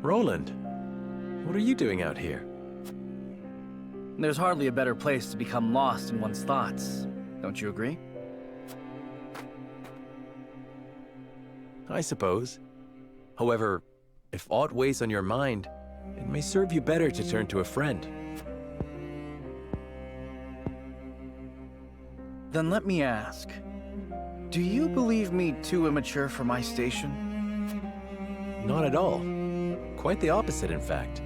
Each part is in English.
Roland, what are you doing out here? There's hardly a better place to become lost in one's thoughts. Don't you agree? I suppose. However, if aught weighs on your mind, it may serve you better to turn to a friend. Then let me ask, do you believe me too immature for my station? Not at all. Quite the opposite, in fact.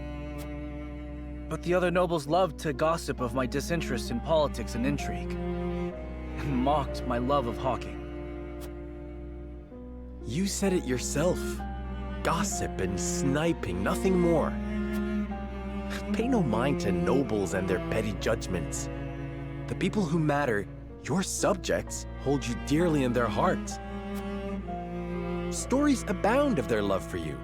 But the other nobles loved to gossip of my disinterest in politics and intrigue, and mocked my love of hawking. You said it yourself. Gossip and sniping, nothing more. Pay no mind to nobles and their petty judgments. The people who matter, your subjects, hold you dearly in their hearts. Stories abound of their love for you.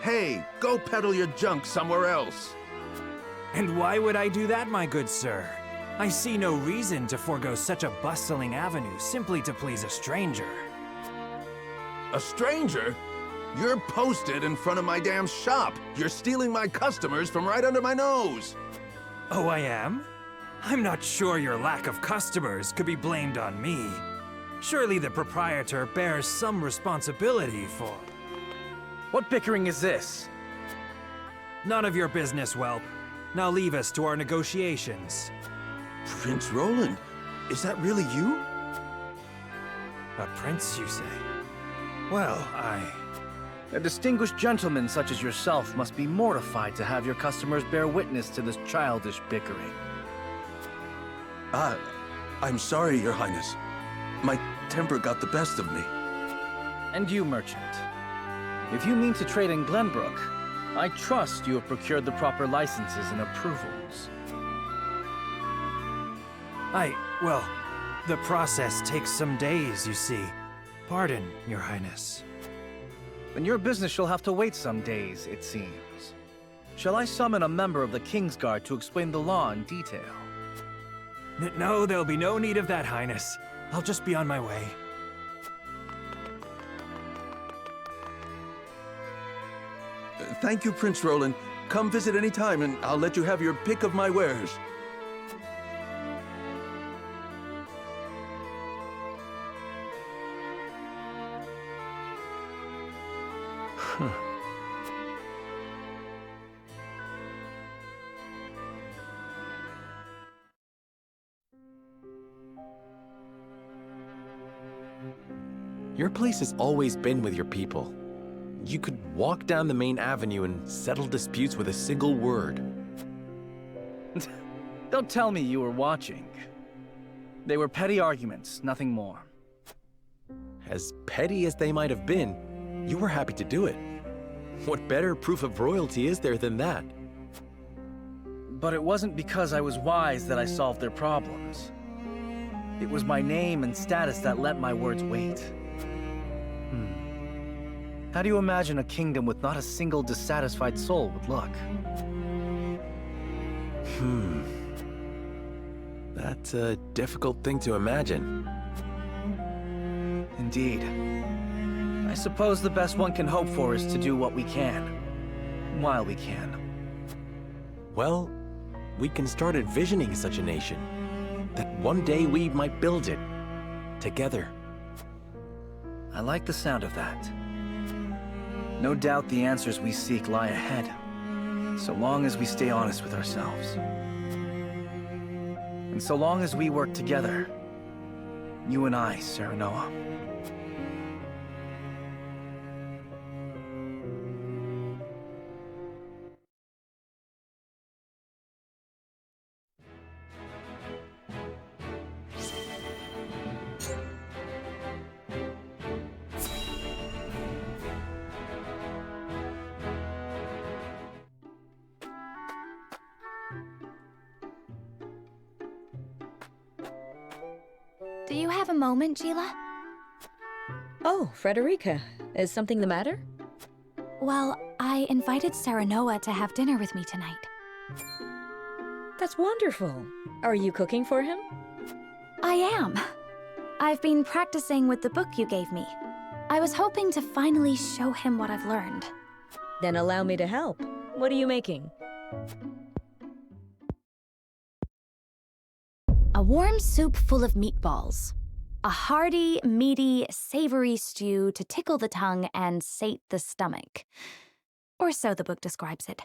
Hey, go peddle your junk somewhere else. And why would I do that, my good sir? I see no reason to forego such a bustling avenue simply to please a stranger. A stranger? You're posted in front of my damn shop. You're stealing my customers from right under my nose. Oh, I am? I'm not sure your lack of customers could be blamed on me. Surely the proprietor bears some responsibility for... What bickering is this? None of your business, whelp. Now leave us to our negotiations. Prince Roland, is that really you? A prince, you say? Well, A distinguished gentleman such as yourself must be mortified to have your customers bear witness to this childish bickering. I'm sorry, Your Highness. My temper got the best of me. And you, merchant. If you mean to trade in Glenbrook, I trust you have procured the proper licenses and approvals. well, the process takes some days, you see. Pardon, Your Highness. Then your business shall have to wait some days, it seems. Shall I summon a member of the Kingsguard to explain the law in detail? No, there'll be no need of that, Highness. I'll just be on my way. Thank you, Prince Roland. Come visit any time, and I'll let you have your pick of my wares. Your place has always been with your people. You could walk down the main avenue and settle disputes with a single word. Don't tell me you were watching. They were petty arguments, nothing more. As petty as they might have been, you were happy to do it. What better proof of royalty is there than that? But it wasn't because I was wise that I solved their problems. It was my name and status that lent my words weight. How do you imagine a kingdom with not a single dissatisfied soul would look? That's a difficult thing to imagine. Indeed. I suppose the best one can hope for is to do what we can, while we can. Well, we can start envisioning such a nation. That one day we might build it. Together. I like the sound of that. No doubt the answers we seek lie ahead, so long as we stay honest with ourselves. And so long as we work together, you and I, Serenoa. Do you have a moment, Gila? Oh, Frederica. Is something the matter? Well, I invited Serenoa to have dinner with me tonight. That's wonderful. Are you cooking for him? I am. I've been practicing with the book you gave me. I was hoping to finally show him what I've learned. Then allow me to help. What are you making? A warm soup full of meatballs. A hearty, meaty, savory stew to tickle the tongue and sate the stomach. Or so the book describes it.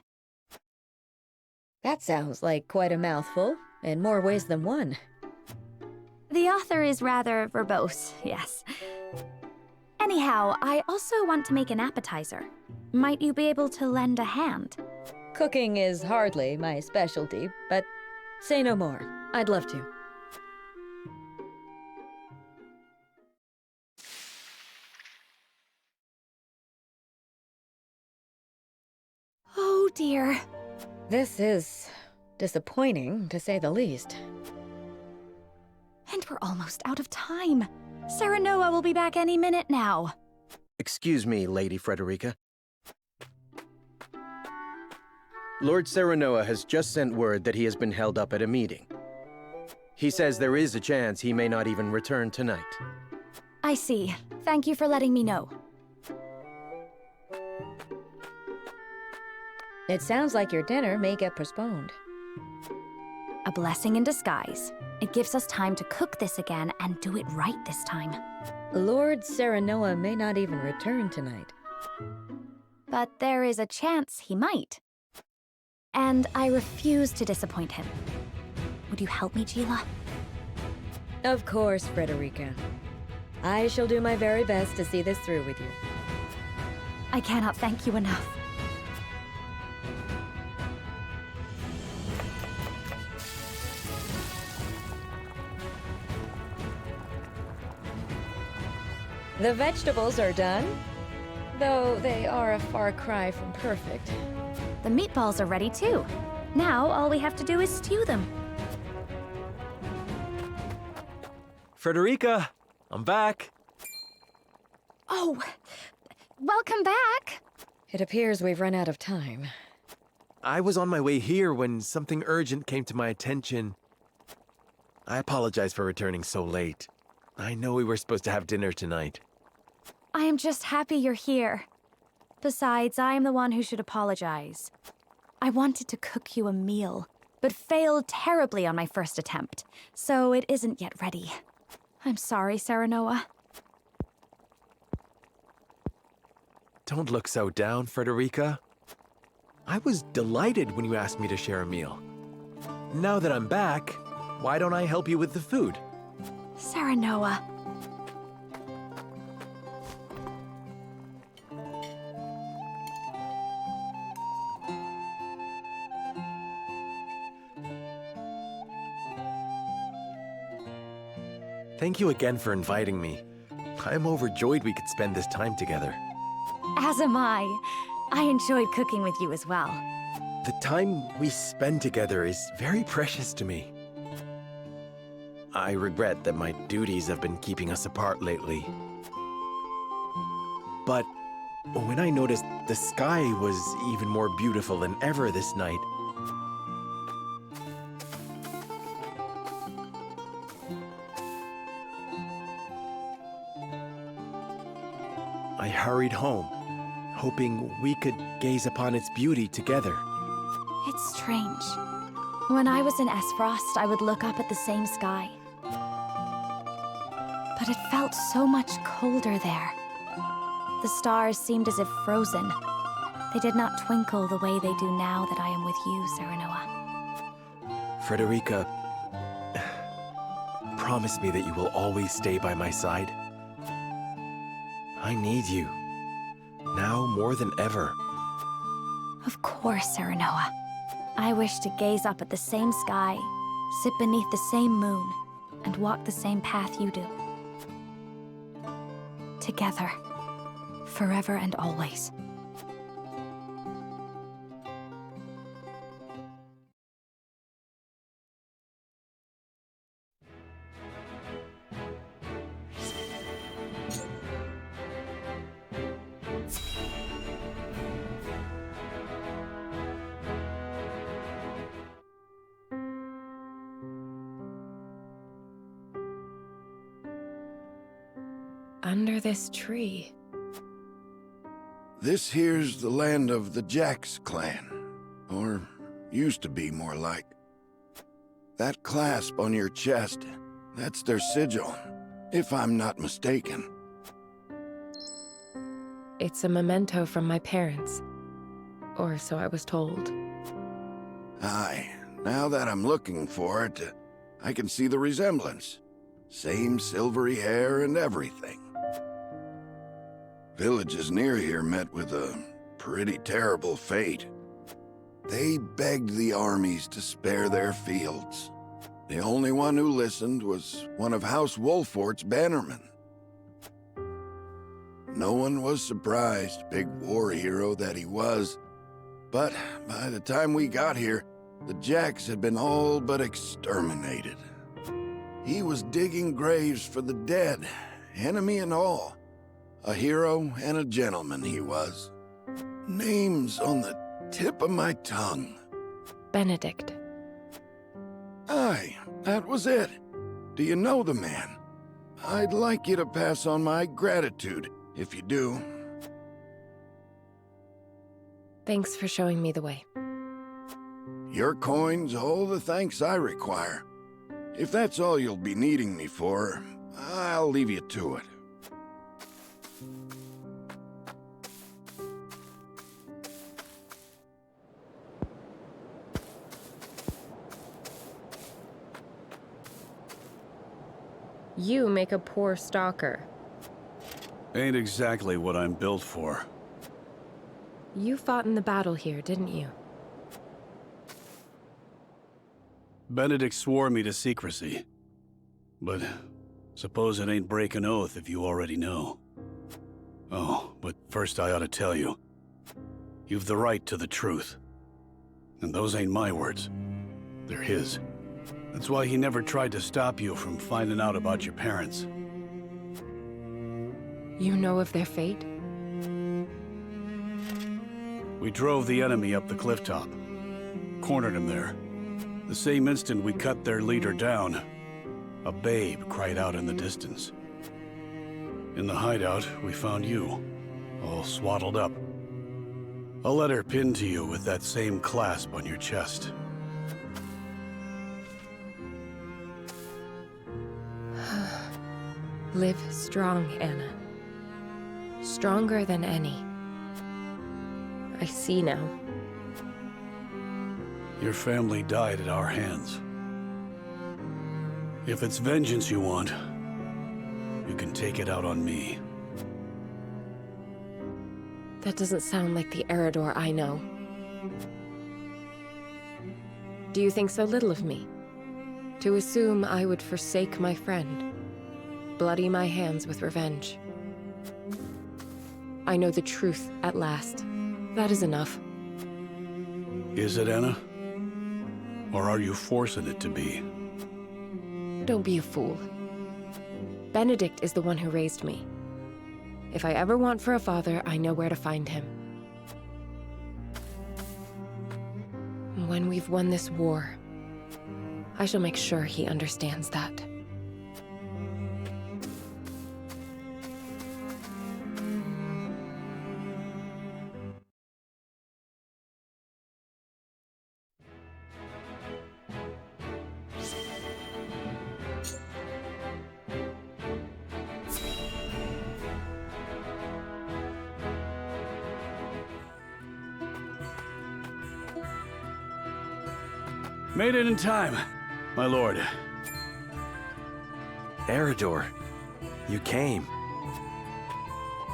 That sounds like quite a mouthful, in more ways than one. The author is rather verbose, yes. Anyhow, I also want to make an appetizer. Might you be able to lend a hand? Cooking is hardly my specialty, but say no more. I'd love to. Oh dear. This is disappointing, to say the least. And we're almost out of time. Serenoa will be back any minute now. Excuse me, Lady Frederica. Lord Serenoa has just sent word that he has been held up at a meeting. He says there is a chance he may not even return tonight. I see. Thank you for letting me know. It sounds like your dinner may get postponed. A blessing in disguise. It gives us time to cook this again and do it right this time. Lord Serenoa may not even return tonight. But there is a chance he might. And I refuse to disappoint him. Would you help me, Gila? Of course, Frederica. I shall do my very best to see this through with you. I cannot thank you enough. The vegetables are done, though they are a far cry from perfect. The meatballs are ready too. Now all we have to do is stew them. Frederica, I'm back. Oh, welcome back. It appears we've run out of time. I was on my way here when something urgent came to my attention. I apologize for returning so late. I know we were supposed to have dinner tonight. I am just happy you're here. Besides, I am the one who should apologize. I wanted to cook you a meal, but failed terribly on my first attempt, so it isn't yet ready. I'm sorry, Serenoa. Don't look so down, Frederica. I was delighted when you asked me to share a meal. Now that I'm back, why don't I help you with the food? Serenoa. Thank you again for inviting me. I'm overjoyed we could spend this time together. As am I. I enjoyed cooking with you as well. The time we spend together is very precious to me. I regret that my duties have been keeping us apart lately. But when I noticed the sky was even more beautiful than ever this night, I hurried home, hoping we could gaze upon its beauty together. It's strange. When I was in Esfrost, I would look up at the same sky. But it felt so much colder there. The stars seemed as if frozen. They did not twinkle the way they do now that I am with you, Serenoa. Frederica, promise me that you will always stay by my side. I need you, now more than ever. Of course, Serenoa. I wish to gaze up at the same sky, sit beneath the same moon, and walk the same path you do. Together, forever and always. under this tree? This here's the land of the Jax clan. Or used to be, more like. That clasp on your chest, that's their sigil, if I'm not mistaken. It's a memento from my parents. Or so I was told. Aye, now that I'm looking for it, I can see the resemblance. Same silvery hair and everything. Villages near here met with a pretty terrible fate. They begged the armies to spare their fields. The only one who listened was one of House Wolfort's bannermen. No one was surprised, big war hero that he was. But by the time we got here, the Jax had been all but exterminated. He was digging graves for the dead, enemy and all. A hero and a gentleman he was. Names on the tip of my tongue. Benedict. Aye, that was it. Do you know the man? I'd like you to pass on my gratitude, if you do. Thanks for showing me the way. Your coin's all the thanks I require. If that's all you'll be needing me for, I'll leave you to it. You make a poor stalker. Ain't exactly what I'm built for. You fought in the battle here, didn't you? Benedict swore me to secrecy. But suppose it ain't break an oath if you already know. Oh, but first I ought to tell you. You've the right to the truth. And those ain't my words. They're his. That's why he never tried to stop you from finding out about your parents. You know of their fate? We drove the enemy up the cliff top. Cornered him there. The same instant we cut their leader down, a babe cried out in the distance. In the hideout, we found you, all swaddled up. A letter pinned to you with that same clasp on your chest. Live strong, Anna. Stronger than any. I see now. Your family died at our hands. If it's vengeance you want, you can take it out on me. That doesn't sound like the Eredor I know. Do you think so little of me? To assume I would forsake my friend, bloody my hands with revenge. I know the truth at last. That is enough. Is it, Anna? Or are you forcing it to be? Don't be a fool. Benedict is the one who raised me. If I ever want for a father, I know where to find him. When we've won this war, I shall make sure he understands that. Made it in time, my lord. Eredor, you came.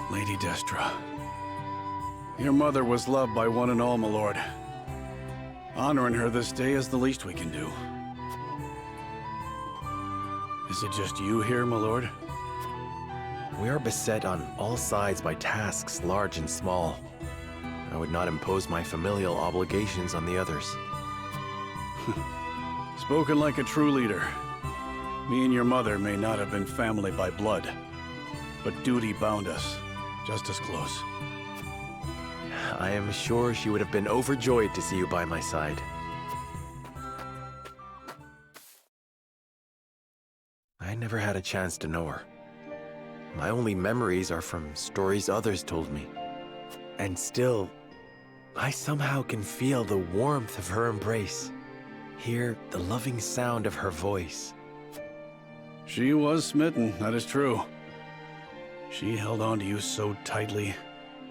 Lady Destra. Your mother was loved by one and all, my lord. Honoring her this day is the least we can do. Is it just you here, my lord? We are beset on all sides by tasks large and small. I would not impose my familial obligations on the others. Spoken like a true leader. Me and your mother may not have been family by blood, but duty bound us, just as close. I am sure she would have been overjoyed to see you by my side. I never had a chance to know her. My only memories are from stories others told me. And still, I somehow can feel the warmth of her embrace, hear the loving sound of her voice. She was smitten, that is true. She held on to you so tightly,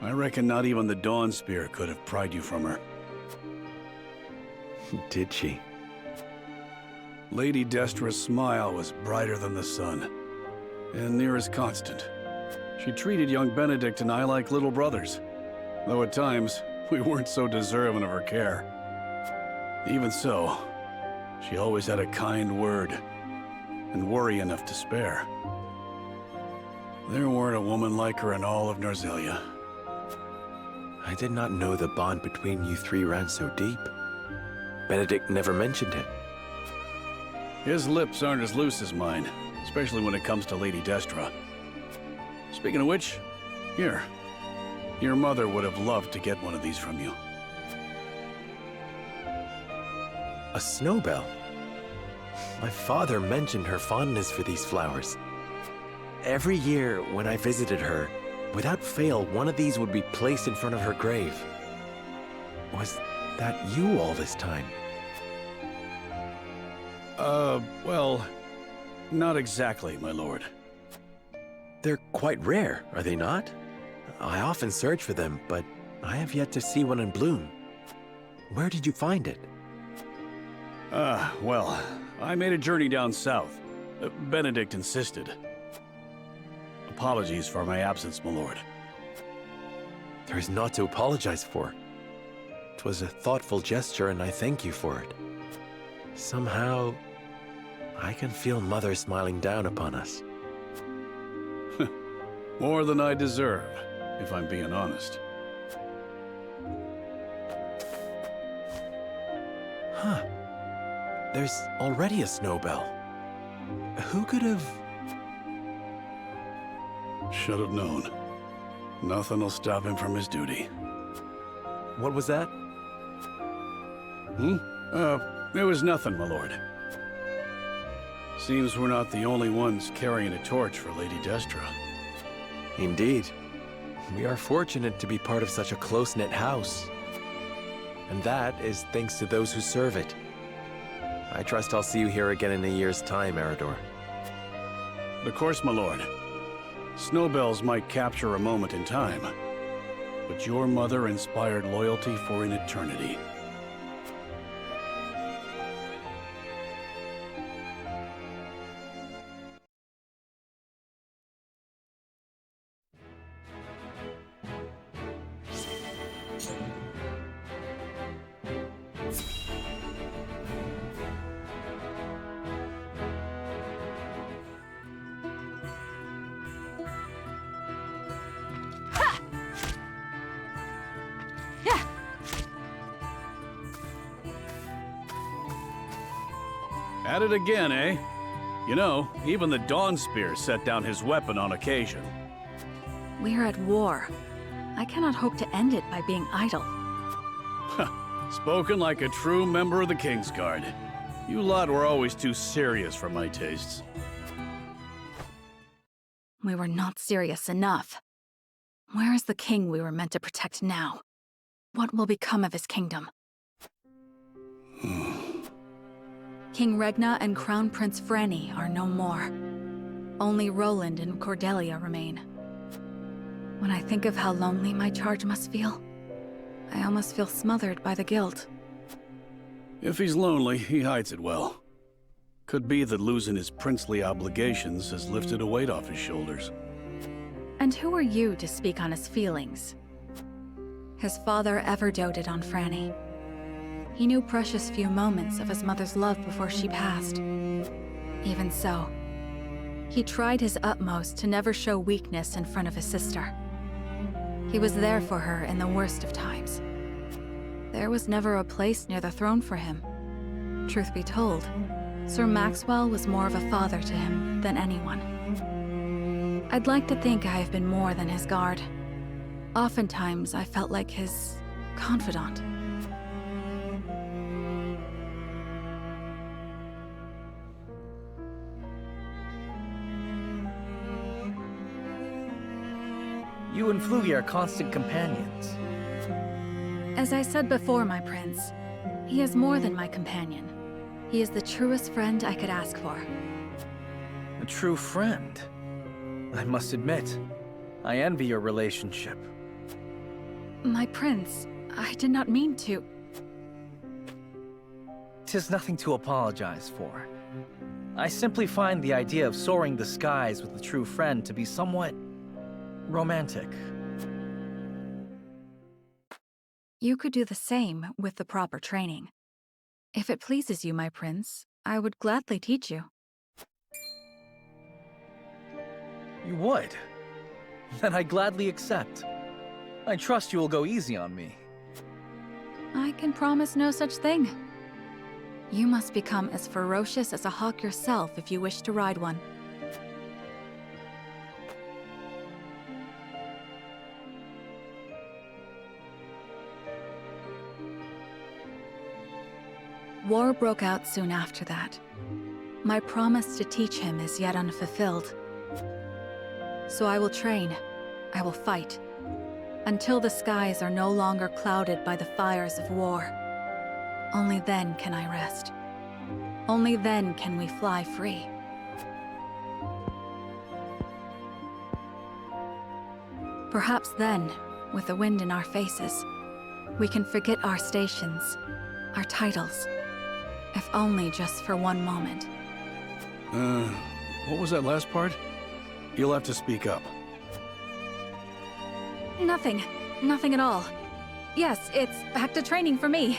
I reckon not even the Dawn Spear could have pried you from her. Did she? Lady Destra's smile was brighter than the sun, and near as constant. She treated young Benedict and I like little brothers, though at times we weren't so deserving of her care. Even so, she always had a kind word, and worry enough to spare. There weren't a woman like her in all of Narzelia. I did not know the bond between you three ran so deep. Benedict never mentioned it. His lips aren't as loose as mine, especially when it comes to Lady Destra. Speaking of which, here. Your mother would have loved to get one of these from you. A snowbell? My father mentioned her fondness for these flowers. Every year when I visited her, without fail, one of these would be placed in front of her grave. Was that you all this time? Well, not exactly, my lord. They're quite rare, are they not? I often search for them, but I have yet to see one in bloom. Where did you find it? Well, I made a journey down south. Benedict insisted. Apologies for my absence, my lord. There is naught to apologize for. 'Twas a thoughtful gesture, and I thank you for it. Somehow, I can feel Mother smiling down upon us. More than I deserve, if I'm being honest. Huh. There's already a snowbell. Who could have... Should have known. Nothing will stop him from his duty. What was that? It was nothing, my lord. Seems we're not the only ones carrying a torch for Lady Destra. Indeed. We are fortunate to be part of such a close-knit house. And that is thanks to those who serve it. I trust I'll see you here again in a year's time, Eridor. Of course, my lord. Snowbells might capture a moment in time, but your mother inspired loyalty for an eternity. At it again, eh? You know, even the Dawn Spear set down his weapon on occasion. We are at war. I cannot hope to end it by being idle. Spoken like a true member of the Kingsguard. You lot were always too serious for my tastes. We were not serious enough. Where is the king we were meant to protect now? What will become of his kingdom? King Regna and Crown Prince Franny are no more. Only Roland and Cordelia remain. When I think of how lonely my charge must feel, I almost feel smothered by the guilt. If he's lonely, he hides it well. Could be that losing his princely obligations has lifted a weight off his shoulders. And who are you to speak on his feelings? His father ever doted on Franny. He knew precious few moments of his mother's love before she passed. Even so, he tried his utmost to never show weakness in front of his sister. He was there for her in the worst of times. There was never a place near the throne for him. Truth be told, Sir Maxwell was more of a father to him than anyone. I'd like to think I have been more than his guard. Oftentimes, I felt like his confidant. You and Flugy are constant companions. As I said before, my prince, he is more than my companion. He is the truest friend I could ask for. A true friend. I must admit, I envy your relationship. My prince, I did not mean to. 'Tis nothing to apologize for. I simply find the idea of soaring the skies with a true friend to be somewhat romantic. You could do the same with the proper training. If it pleases you, my prince, I would gladly teach you. You would? Then I gladly accept. I trust you will go easy on me. I can promise no such thing. You must become as ferocious as a hawk yourself if you wish to ride one. War broke out soon after that. My promise to teach him is yet unfulfilled. So I will train, I will fight, until the skies are no longer clouded by the fires of war. Only then can I rest. Only then can we fly free. Perhaps then, with the wind in our faces, we can forget our stations, our titles, if only just for one moment. What was that last part? You'll have to speak up. Nothing. Nothing at all. Yes, it's back to training for me.